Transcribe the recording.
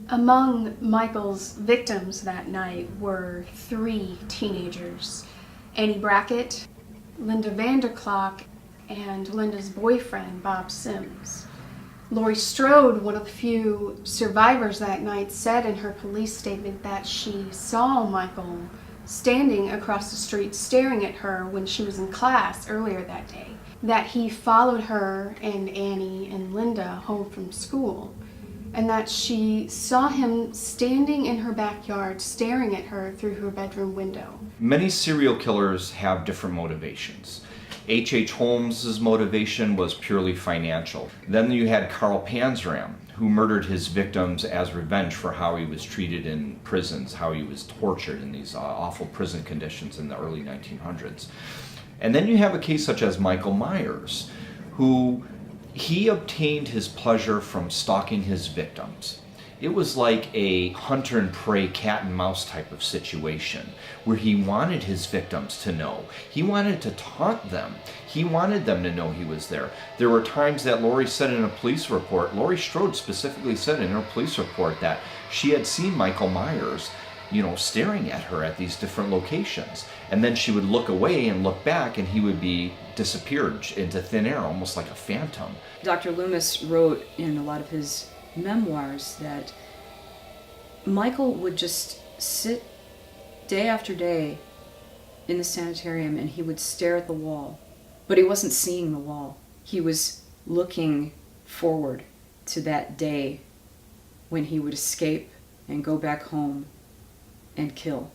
Among Michael's victims that night were 3 teenagers: Annie Brackett, Linda Vanderklok, and Linda's boyfriend, Bob Sims. Laurie Strode, one of the few survivors that night, said in her police statement that she saw Michael standing across the street staring at her when she was in class earlier that day, that he followed her and Annie and Linda home from school, and that she saw him standing in her backyard staring at her through her bedroom window. Many serial killers have different motivations. H.H. Holmes' motivation was purely financial. Then you had Carl Panzram, who murdered his victims as revenge for how he was treated in prisons, how he was tortured in these awful prison conditions in the early 1900s. And then you have a case such as Michael Myers, who he obtained his pleasure from stalking his victims. It was like a hunter and prey, cat and mouse type of situation where he wanted his victims to know. He wanted to taunt them. He wanted them to know he was there. There were times that Laurie said in a police report, Laurie Strode specifically said in her police report that she had seen Michael Myers, staring at her at these different locations. And then she would look away and look back and he would be disappeared into thin air, almost like a phantom. Dr. Loomis wrote in a lot of his memoirs that Michael would just sit day after day in the sanitarium and he would stare at the wall, but he wasn't seeing the wall. He was looking forward to that day when he would escape and go back home and kill.